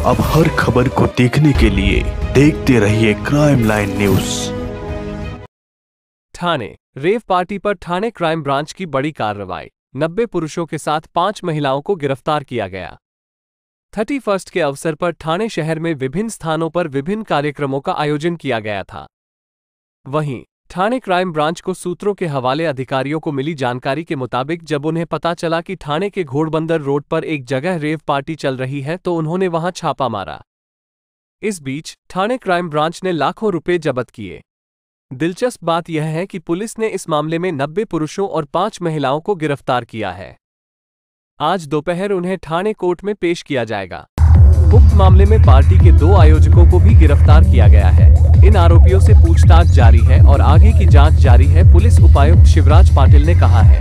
अब हर खबर को देखने के लिए देखते रहिए crime line news. Thane rave party पर ठाणे क्राइम ब्रांच की बड़ी कार्रवाई। 90 पुरुषों के साथ 5 महिलाओं को गिरफ्तार किया गया। 31 के अवसर पर ठाणे शहर में विभिन्न स्थानों पर विभिन्न कार्यक्रमों का आयोजन किया गया था। वहीं ठाणे क्राइम ब्रांच को सूत्रों के हवाले अधिकारियों को मिली जानकारी के मुताबिक जब उन्हें पता चला कि ठाणे के घोड़बंदर रोड पर एक जगह रेव पार्टी चल रही है तो उन्होंने वहां छापा मारा। इस बीच ठाणे क्राइम ब्रांच ने लाखों रुपए जब्त किए। दिलचस्प बात यह है कि पुलिस ने इस मामले में 90 पुरुषों और 5 महिलाओं को गिरफ्तार किया है। आज दोपहर उन्हें ठाणे कोर्ट में पेश किया जाएगा। उक्त मामले में पार्टी के 2 आयोजकों को भी गिरफ्तार किया गया है। इन आरोपियों से पूछताछ जारी है और आगे की जांच जारी है, पुलिस उपायुक्त शिवराज पाटिल ने कहा है।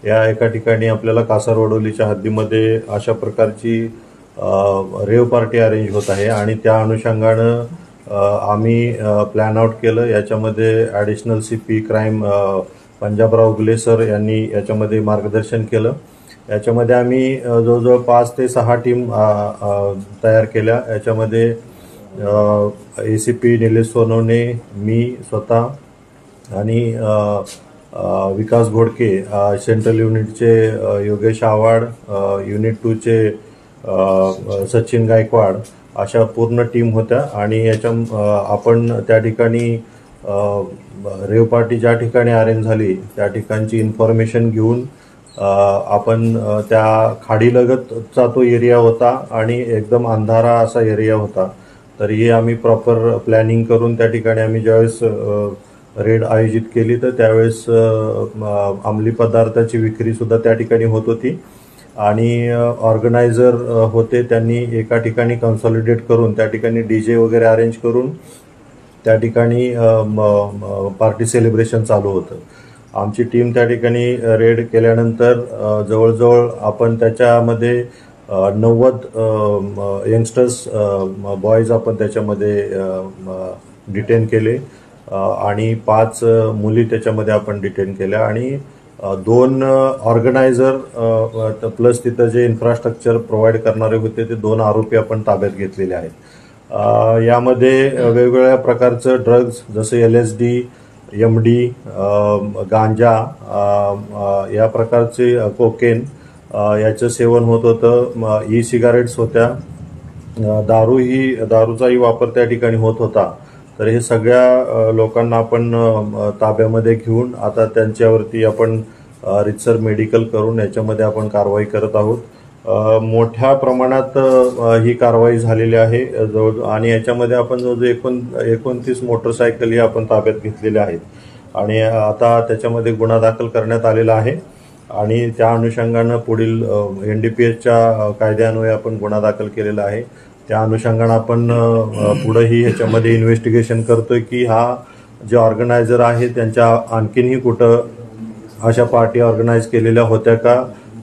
या एका ठिकाणी आपल्याला कासारवडोलीच्या हद्दीमध्ये अशा प्रकारची रेव पार्टी अरेंज होत आहे आणि त्या अनुषंगाने आम्ही प्लॅन आउट केलं। याच्यामध्ये ॲडिशनल सीपी क्राइम पंजाबराव गुले सर यांनी याच्यामध्ये मार्गदर्शन केलं। याच्यामध्ये आम्ही जवळजवळ 5 ते 6 टीम तयार केल्या। याच्यामध्ये एसीपी निलेश सोनवणे, मी स्वतः आणि विकास घोडके, सेंट्रल युनिटचे योगेश आव्हाड, युनिट 2 चे सचिन गायकवाड, अशा पूर्ण टीम होत्या। आणि याच्या आपण त्या ठिकाणी रेव पार्टी ज्या ठिकाणी अरेंज झाली त्या ठिकाणची इन्फॉर्मेशन घेऊन आपण त्या खाडीलगतचा तो एरिया होता आणि एकदम अंधारा असा एरिया होता, तरीही आम्ही प्रॉपर प्लॅनिंग करून त्या ठिकाणी आम्ही ज्यावेळेस रेड आयोजित केली तर त्यावेळेस अंमली पदार्थाची विक्री सुद्धा त्या ठिकाणी होत होती आणि ऑर्गनायझर होते त्यांनी एका ठिकाणी कन्सॉलिडेट करून त्या ठिकाणी डीजे वगैरे अरेंज करून त्या ठिकाणी पार्टी सेलिब्रेशन चालू होतं। आमची टीम त्या ठिकाणी रेड केल्यानंतर जवळजवळ आपण त्याच्यामध्ये 90 यंगस्टर्स बॉयज आपण त्याच्यामध्ये डिटेन केले आणि 5 मुली त्याच्यामध्ये आपण डिटेन केल्या आणि 2 ऑर्गनायझर प्लस तिथं जे इन्फ्रास्ट्रक्चर प्रोव्हाइड करणारे होते ते 2 आरोपी आपण ताब्यात घेतलेले आहेत। यामध्ये वेगवेगळ्या प्रकारचं ड्रग्ज जसे LSD, MD, गांजा या प्रकारचे कोकेन याचं सेवन होत होतं। ई सिगारेट्स होत्या, दारूचाही वापर त्या ठिकाणी होत होता। तर हे सगळ्या लोकांना आपण ताब्यामध्ये घेऊन आता त्यांच्यावरती आपण रितसर मेडिकल करून याच्यामध्ये आपण कारवाई करत आहोत। मोठ्या प्रमाणात ही कारवाई झालेली आहे आणि याच्यामध्ये आपण जवळजवळ 29 मोटरसायकल ही आपण ताब्यात घेतलेल्या आहेत आणि आता त्याच्यामध्ये गुन्हा दाखल करण्यात आलेला आहे आणि त्या अनुषंगाने पुढील NDPSच्या कायद्यान्वये आपण गुन्हा दाखल केलेला आहे। त्या अनुषंगाने आपण पुढेही ह्याच्यामध्ये इन्व्हेस्टिगेशन करतोय की हा जे ऑर्गनायझर आहे त्यांच्या आणखीनही कुठं अशा पार्टी ऑर्गनाइज केलेल्या होत्या का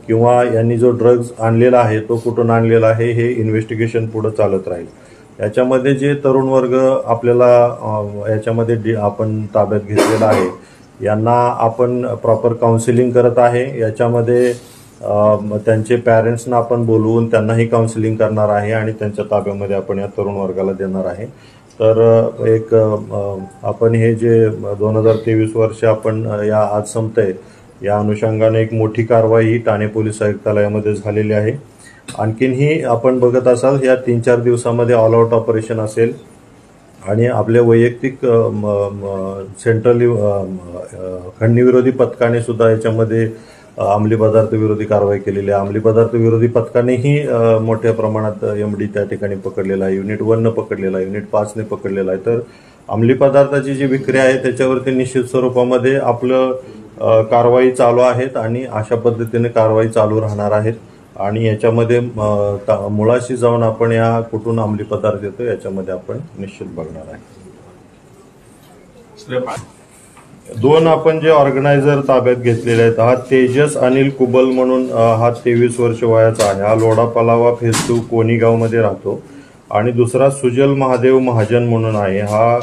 किंवा यांनी जो ड्रग्ज आणलेला आहे तो कुठून आणलेला आहे हे इन्व्हेस्टिगेशन पुढे चालत राहील। याच्यामध्ये जे तरुण वर्ग आपल्याला याच्यामध्ये आपण ताब्यात घेतलेला आहे यांना आपण प्रॉपर काउन्सिलिंग करत आहे। याच्यामध्ये त्यांचे पॅरेंट्सना आपण बोलवून त्यांनाही काउन्सिलिंग करणार आहे आणि त्यांच्या ताब्यामध्ये आपण या तरुण वर्गाला देणार आहे। तर एक आपण हे जे 2023 वर्ष आपण या आज संपतंय या अनुषंगाने एक मोठी कारवाई ही ठाणे पोलीस आयुक्तालयामध्ये झालेली आहे। आणखीनही आपण बघत असाल या 3-4 दिवसामध्ये ऑल आउट ऑपरेशन असेल आणि आपल्या वैयक्तिक सेंट्रल खंडणीविरोधी पथकाने सुद्धा याच्यामध्ये अंमली पदार्थ विरोधी कारवाई केलेली आहे। अंमली पदार्थ विरोधी पथकानेही मोठ्या प्रमाणात MD त्या ठिकाणी पकडलेला आहे, युनिट 1 ने पकडलेला आहे, युनिट 5 ने पकडलेला आहे। तर अंमली पदार्थाची जी विक्री आहे त्याच्यावरती निश्चित स्वरूपामध्ये आपलं कारवाई चालू आहेत आणि अशा पद्धतीने कारवाई चालू राहणार आहेत आणि याच्यामध्ये मुळाशी जाऊन आपण या कुठून अंमली पदार्थ येतो याच्यामध्ये आपण निश्चित बघणार आहे। 2 आपण जे ऑर्गनायझर ताब्यात घेतलेले आहेत, हा तेजस अनिल कुबल म्हणून हा 23 वर्ष वयाचा आहे। हा लोढा पलावा फेज 2 कोणीगाव मध्ये राहतो आणि दुसरा सुजल महादेव महाजन म्हणून आहे। हा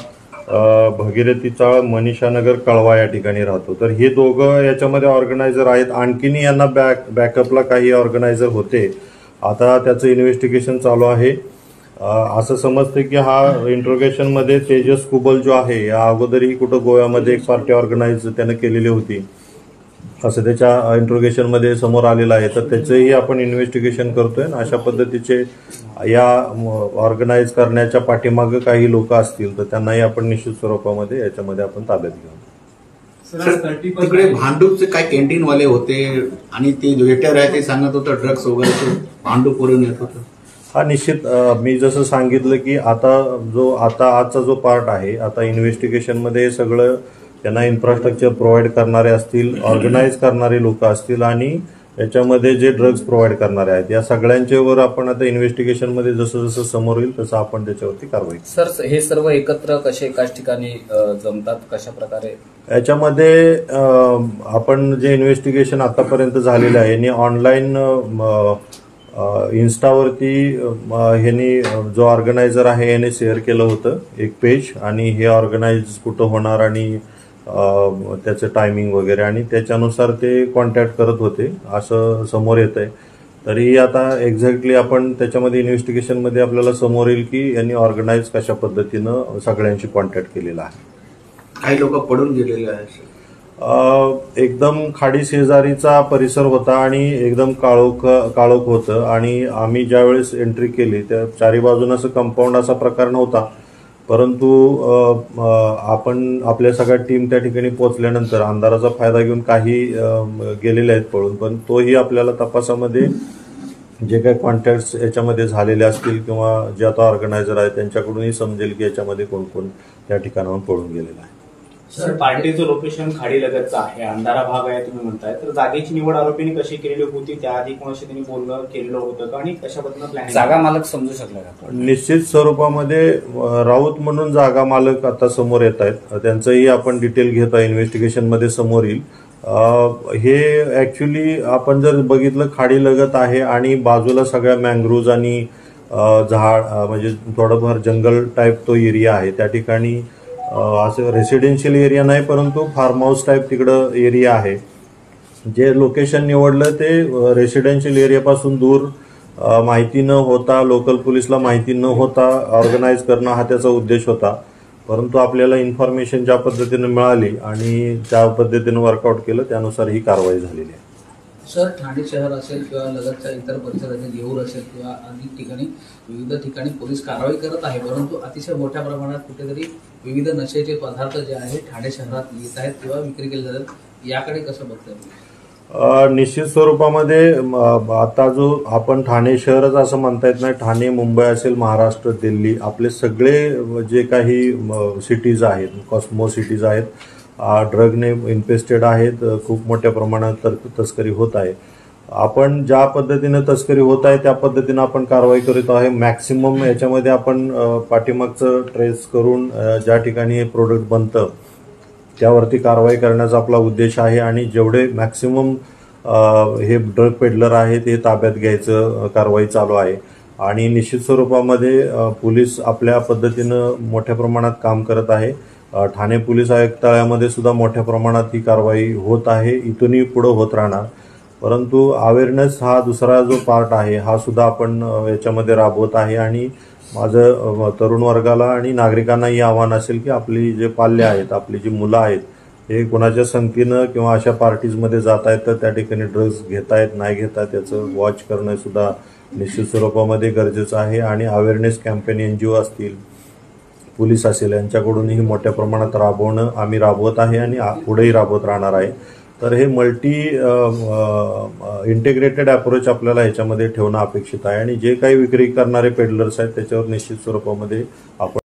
भगीरथी चाळ मनीषानगर कळवा या ठिकाणी राहतो. तर हे दोघं याच्यामध्ये ऑर्गनायझर आहेत. आणखीनही यांना बॅकअपला काही ऑर्गनायझर होते. आता त्याचं इन्व्हेस्टिगेशन चालू आहे. असं समजतं की हा इंट्रोगेशनमध्ये तेजस कुबल जो आहे या अगोदरही कुठं गोव्यामध्ये एक पार्टी ऑर्गनाईज त्यानं केलेली होती असं त्याच्या इंट्रोगेशनमध्ये समोर आलेलं आहे. तर त्याचंही आपण इन्व्हेस्टिगेशन करतोय. अशा पद्धतीचे या ऑर्गनाईज करण्याच्या पाठीमागे काही लोक असतील तर त्यांनाही आपण निश्चित स्वरूपामध्ये याच्यामध्ये आपण ताब्यात घेऊ. तिकडे भांडूपचे काय कॅन्टीनवाले होते आणि ते वेटर आहे ते सांगत होतं ड्रग्स वगैरे भांडूप वरून येत होतं. हा निश्चित मी जसं सांगितलं की आजचा जो पार्ट आहे आता इन्व्हेस्टिगेशनमध्ये सगळं त्यांना इन्फ्रास्ट्रक्चर प्रोव्हाइड करणारे असतील, ऑर्गनाईज करणारे लोक असतील आणि याच्यामध्ये जे ड्रग्ज प्रोव्हाइड करणारे आहेत या सगळ्यांच्यावर आपण आता इन्व्हेस्टिगेशनमध्ये जसं जसं समोर येईल तसं आपण त्याच्यावरती कारवाई. सर हे सर्व एकत्र कसे एकाच ठिकाणी जमतात, कशा प्रकारे याच्यामध्ये आपण जे इन्व्हेस्टिगेशन आतापर्यंत झालेलं आहे यांनी ऑनलाईन इन्स्टावरती ह्यांनी जो ऑर्गनायझर आहे याने शेअर केलं होतं एक पेज आणि हे ऑर्गनाईज कुठं होणार आणि त्याचं टायमिंग वगैरे आणि त्याच्यानुसार ते कॉन्टॅक्ट करत होते असं समोर येत आहे. तरी आता एक्झॅक्टली आपण त्याच्यामध्ये इन्व्हेस्टिगेशनमध्ये आपल्याला समोर येईल की यांनी ऑर्गनाईज कशा पद्धतीनं सगळ्यांशी कॉन्टॅक्ट केलेला आहे. काही लोक पडून गेलेले आहेत. एकदम खाडी शेजारीचा परिसर होता आणि एकदम काळोख होतं आणि आम्ही ज्यावेळेस एंट्री केली त्या चारी बाजून असं कंपाऊंड असा प्रकार नव्हता. परंतु आपण आपल्या सगळ्या टीम त्या ठिकाणी पोहोचल्यानंतर अंधाराचा फायदा घेऊन काही गेलेले आहेत पळून. पण तोही आपल्याला तपासामध्ये जे काही कॉन्टॅक्ट्स याच्यामध्ये झालेले असतील किंवा जे आता ऑर्गनायझर आहेत त्यांच्याकडूनही समजेल की याच्यामध्ये कोण कोण त्या ठिकाणाहून पळून गेलेलं आहे. सर पार्टीचं लोकेशन खाडीलगतचं आहे, अंधारा भाग आहे तुम्ही म्हणताय, तर जागेची निवड आरोपीने कशी केलेली होती, त्याआधी कोणाशी त्यांनी बोलणं केलेलं होतं का आणि कशा पद्धतीनं प्लॅनिंग. जागा मालक समजू शकला का? निश्चित स्वरूपामध्ये राऊत म्हणून जागा मालक आता समोर येत आहेत. त्यांचंही आपण डिटेल घेत आहे इन्व्हेस्टिगेशनमध्ये समोर येईल. हे ऍक्च्युली आपण जर बघितलं खाडीलगत आहे आणि बाजूला सगळ्या मँग्रोव्ज आणि झाड म्हणजे थोडंफार जंगल टाईप तो एरिया आहे. त्या ठिकाणी असं रेसिडेन्शियल एरिया नाही परंतु फार्म हाऊस टाईप तिकडं एरिया आहे. जे लोकेशन निवडलं ते रेसिडेन्शियल एरियापासून दूर माहिती न होता लोकल पोलिसला माहिती न होता ऑर्गनाईज करणं हा त्याचा उद्देश होता. परंतु आपल्याला इन्फॉर्मेशन ज्या पद्धतीने मिळाली आणि ज्या पद्धतीने वर्कआउट केलं त्यानुसार ही कारवाई झालेली आहे. सर ठाणे शहर असेल किंवा लगतच्या इतर परिसर असेल, येऊर असेल किंवा अनेक ठिकाणी विविध ठिकाणी पोलीस कारवाई करत आहे. परंतु अतिशय मोठ्या प्रमाणात कुठेतरी विविध नशेचे पदार्थ जे आहेत ठाणे शहरात येत आहेत किंवा विक्री केले जातात, याकडे कसं बघताय? निश्चित स्वरूपामध्ये आता जो आपण ठाणे शहरच असं म्हणता येत नाही. ठाणे, मुंबई असेल, महाराष्ट्र, दिल्ली आपले सगळे जे काही सिटीज आहेत, कॉस्मो सिटीज आहेत, ड्रगने इन्फेस्टेड आहेत. खूप मोठ्या प्रमाणात तस्करी होत आहे. आपण ज्या पद्धतीने तस्करी होत आहे त्या पद्धतीनं आपण कारवाई करीत आहे. मॅक्सिमम याच्यामध्ये आपण पाठीमागचं ट्रेस करून ज्या ठिकाणी हे प्रोडक्ट बनतं त्यावरती कारवाई करण्याचा आपला उद्देश आहे आणि जेवढे मॅक्सिमम हे ड्रग पेडलर आहेत हे ताब्यात घ्यायचं कारवाई चालू आहे. आणि निश्चित स्वरूपामध्ये पोलीस आपल्या पद्धतीनं मोठ्या प्रमाणात काम करत आहे. ठाणे पोलीस आयुक्तालयामध्ये सुद्धा मोठ्या प्रमाणात ही कारवाई होत आहे. इथूनही पुढे होत राहणार. परंतु अवेअरनेस हा दुसरा जो पार्ट आहे हा सुद्धा आपण याच्यामध्ये राबवत आहे आणि माझं तरुण वर्गाला आणि नागरिकांनाही आव्हान असेल की आपली जे पाल्य आहेत, आपली जी मुलं आहेत हे कोणाच्या संगतीनं किंवा अशा पार्टीजमध्ये जात आहेत तर त्या ठिकाणी ड्रग्ज घेतायत नाही घेतायत याचं वॉच करणं सुद्धा निश्चित स्वरूपामध्ये गरजेचं आहे. आणि अवेअरनेस कॅम्पेन NGO असतील, पोलीस असेल यांच्याकडूनही मोठ्या प्रमाणात आम्ही राबवत आहे आणि पुढेही राबवत राहणार आहे. तर हे मल्टी इंटिग्रेटेड अप्रोच आपल्याला ह्याच्यामध्ये ठेवणं अपेक्षित आहे आणि जे काही विक्री करणारे पेडलर्स आहेत त्याच्यावर निश्चित स्वरूपामध्ये आपण